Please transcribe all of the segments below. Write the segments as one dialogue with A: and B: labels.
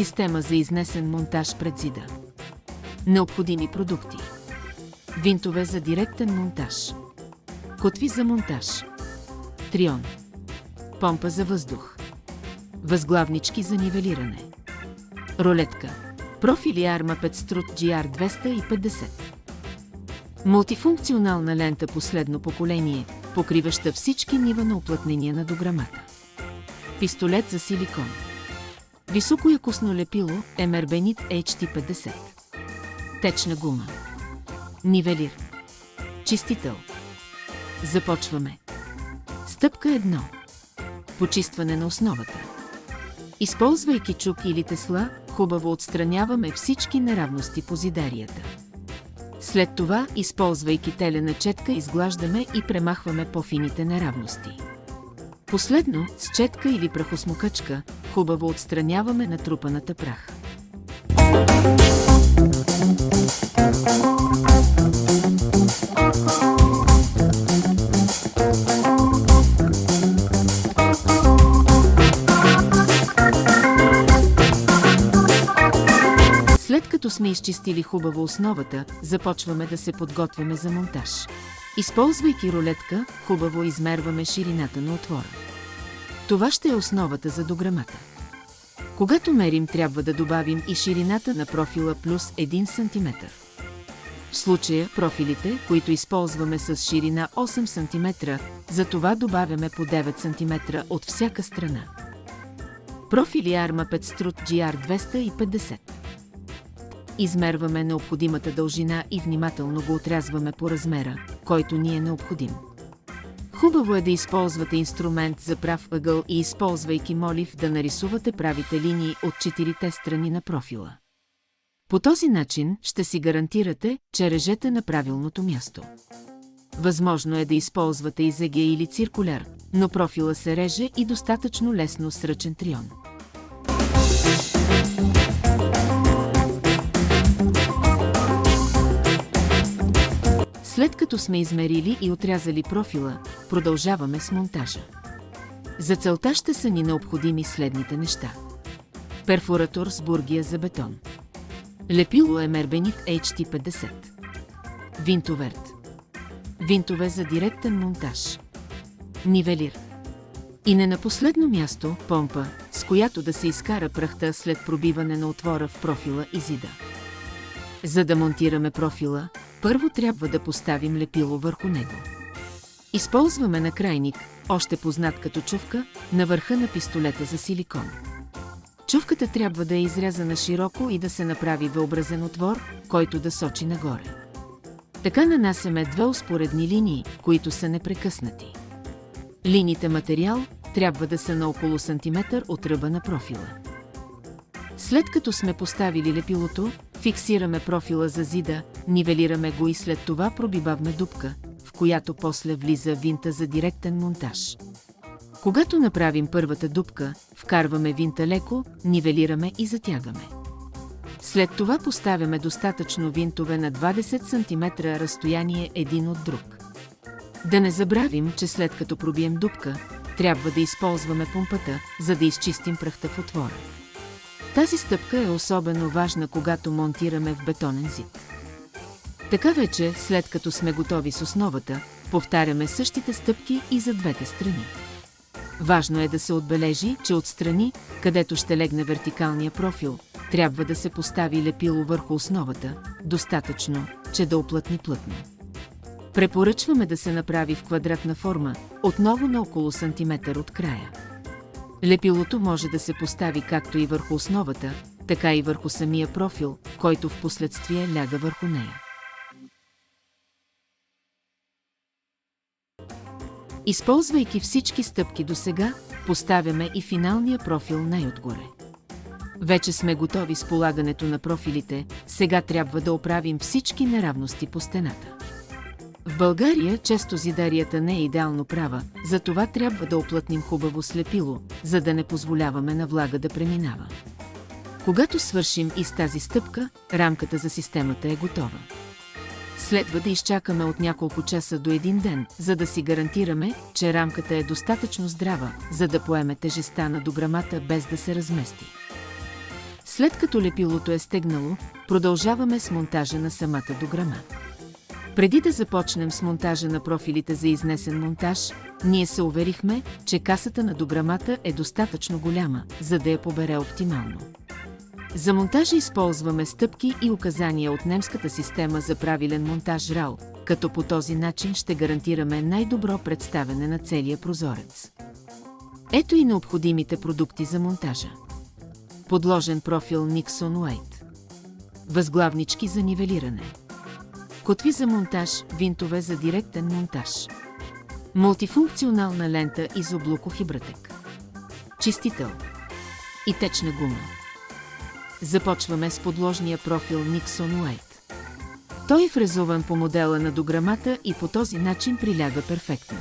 A: Система за изнесен монтаж пред зида. Необходими продукти. Винтове за директен монтаж. Котви за монтаж. Трион. Помпа за въздух. Възглавнички за нивелиране. Ролетка. Профили Arma Petstrut GR250. Мултифункционална лента последно поколение, покриваща всички нива на уплътнение на дограмата. Пистолет за силикон. Високоякостно лепило Emerbenit HT50. Течна гума. Нивелир. Чистител. Започваме. Стъпка 1. Почистване на основата. Използвайки чук или тесла, хубаво отстраняваме всички неравности по зидарията. След това, използвайки телена четка, изглаждаме и премахваме по-фините неравности. Последно, с четка или прахосмокачка, хубаво отстраняваме натрупаната прах. След като сме изчистили хубаво основата, започваме да се подготвяме за монтаж. Използвайки рулетка, хубаво измерваме ширината на отвора. Това ще е основата за дограмата. Когато мерим, трябва да добавим и ширината на профила плюс 1 см. В случая профилите, които използваме с ширина 8 см, за това добавяме по 9 см от всяка страна. Профили Arma Petstrut GR250. Измерваме необходимата дължина и внимателно го отрязваме по размера, който ни е необходим. Хубаво е да използвате инструмент за прав ъгъл и използвайки молив да нарисувате правите линии от 4-те страни на профила. По този начин ще си гарантирате, че режете на правилното място. Възможно е да използвате изеге или циркуляр, но профила се реже и достатъчно лесно с ръчен трион. След като сме измерили и отрязали профила, продължаваме с монтажа. За целта ще са ни необходими следните неща. Перфоратор с бургия за бетон. Лепило Emerbenit HT50. Винтоверт. Винтове за директен монтаж. Нивелир. И не на последно място, помпа, с която да се изкара прахта след пробиване на отвора в профила и зида. За да монтираме профила, първо трябва да поставим лепило върху него. Използваме накрайник, още познат като чувка, на върха на пистолета за силикон. Чувката трябва да е изрязана широко и да се направи V-образен отвор, който да сочи нагоре. Така нанасяме две успоредни линии, които са непрекъснати. Линиите материал трябва да са на около сантиметър от ръба на профила. След като сме поставили лепилото, фиксираме профила за зида, нивелираме го и след това пробиваме дупка, в която после влиза винта за директен монтаж. Когато направим първата дупка, вкарваме винта леко, нивелираме и затягаме. След това поставяме достатъчно винтове на 20 см разстояние един от друг. Да не забравим, че след като пробием дупка, трябва да използваме помпата, за да изчистим прахта в отвора. Тази стъпка е особено важна, когато монтираме в бетонен зид. Така вече, след като сме готови с основата, повтаряме същите стъпки и за двете страни. Важно е да се отбележи, че отстрани, където ще легне вертикалния профил, трябва да се постави лепило върху основата, достатъчно, че да оплътни плътно. Препоръчваме да се направи в квадратна форма, отново на около сантиметър от края. Лепилото може да се постави както и върху основата, така и върху самия профил, който в последствие ляга върху нея. Използвайки всички стъпки досега, поставяме и финалния профил най-отгоре. Вече сме готови с полагането на профилите, сега трябва да оправим всички неравности по стената. В България често зидарията не е идеално права, затова трябва да оплътним хубаво с лепило, за да не позволяваме на влага да преминава. Когато свършим и с тази стъпка, рамката за системата е готова. Следва да изчакаме от няколко часа до един ден, за да си гарантираме, че рамката е достатъчно здрава, за да поеме тежестта на дограмата без да се размести. След като лепилото е стегнало, продължаваме с монтажа на самата дограма. Преди да започнем с монтажа на профилите за изнесен монтаж, ние се уверихме, че касата на дограмата е достатъчно голяма, за да я побере оптимално. За монтажа използваме стъпки и указания от немската система за правилен монтаж RAL, като по този начин ще гарантираме най-добро представяне на целия прозорец. Ето и необходимите продукти за монтажа. Подложен профил Nixon White. Възглавнички за нивелиране. Котви за монтаж, винтове за директен монтаж. Мултифункционална лента изоблуков и брътек. Чистител. И течна гума. Започваме с подложния профил Nixon White. Той е фрезован по модела на дограмата и по този начин приляга перфектно.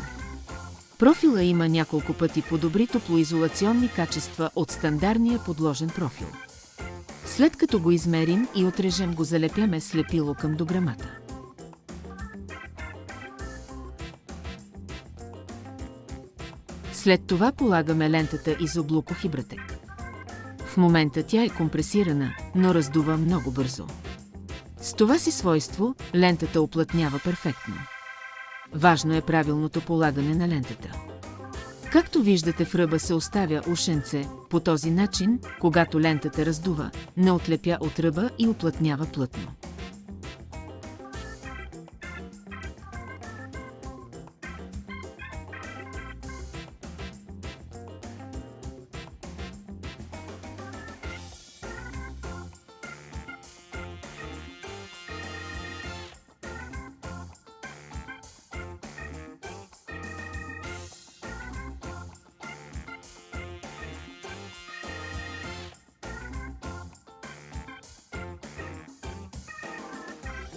A: Профила има няколко пъти по-добри топлоизолационни качества от стандартния подложен профил. След като го измерим и отрежем, го залепяме с лепило към дограмата. След това полагаме лентата изоблуков и брътек. В момента тя е компресирана, но раздува много бързо. С това си свойство лентата уплътнява перфектно. Важно е правилното полагане на лентата. Както виждате, в ръба се оставя ушенце, по този начин, когато лентата раздува, не отлепя от ръба и уплътнява плътно.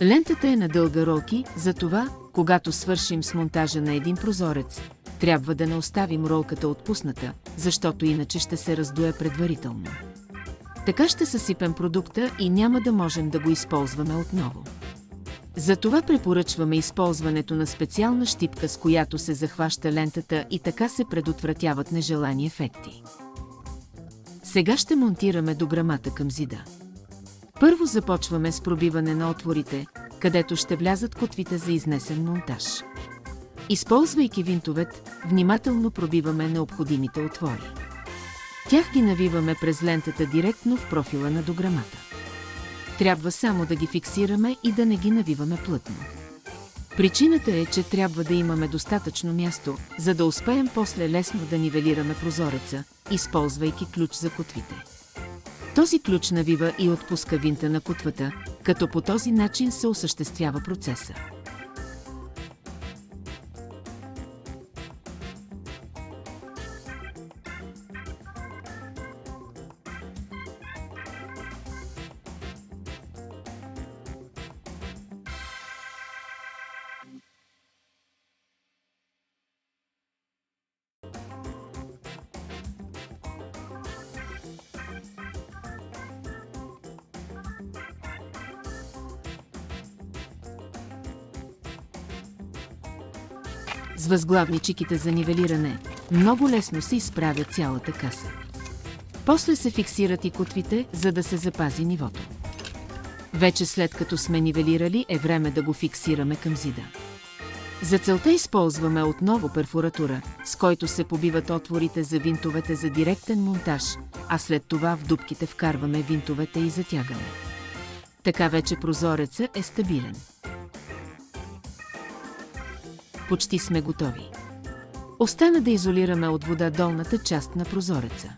A: Лентата е на дълга ролки, затова, когато свършим с монтажа на един прозорец, трябва да не оставим ролката отпусната, защото иначе ще се раздуе предварително. Така ще съсипем продукта и няма да можем да го използваме отново. Затова препоръчваме използването на специална щипка, с която се захваща лентата и така се предотвратяват нежелани ефекти. Сега ще монтираме дограмата към зида. Първо започваме с пробиване на отворите, където ще влязат котвите за изнесен монтаж. Използвайки винтовет, внимателно пробиваме необходимите отвори. Тях ги навиваме през лентата директно в профила на дограмата. Трябва само да ги фиксираме и да не ги навиваме плътно. Причината е, че трябва да имаме достатъчно място, за да успеем после лесно да нивелираме прозореца, използвайки ключ за котвите. Този ключ навива и отпуска винта на котвата, като по този начин се осъществява процеса. С възглавничките за нивелиране много лесно се изправя цялата каса. После се фиксират и котвите, за да се запази нивото. Вече след като сме нивелирали, е време да го фиксираме към зида. За целта използваме отново перфоратура, с който се побиват отворите за винтовете за директен монтаж, а след това в дупките вкарваме винтовете и затягаме. Така вече прозорецът е стабилен. Почти сме готови. Остана да изолираме от вода долната част на прозореца.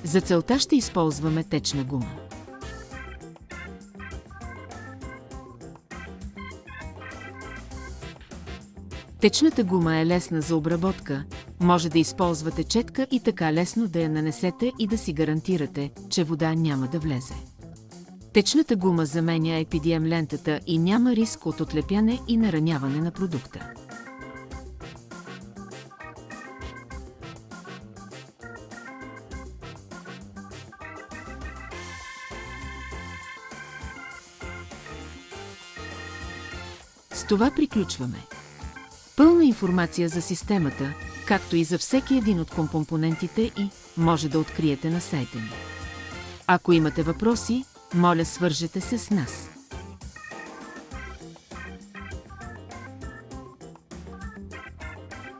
A: За целта ще използваме течна гума. Течната гума е лесна за обработка, може да използвате четка и така лесно да я нанесете и да си гарантирате, че вода няма да влезе. Течната гума заменя EPDM лентата и няма риск от отлепяне и нараняване на продукта. С това приключваме. Пълна информация за системата, както и за всеки един от компонентите, и може да откриете на сайта ни. Ако имате въпроси, моля свържете се с нас.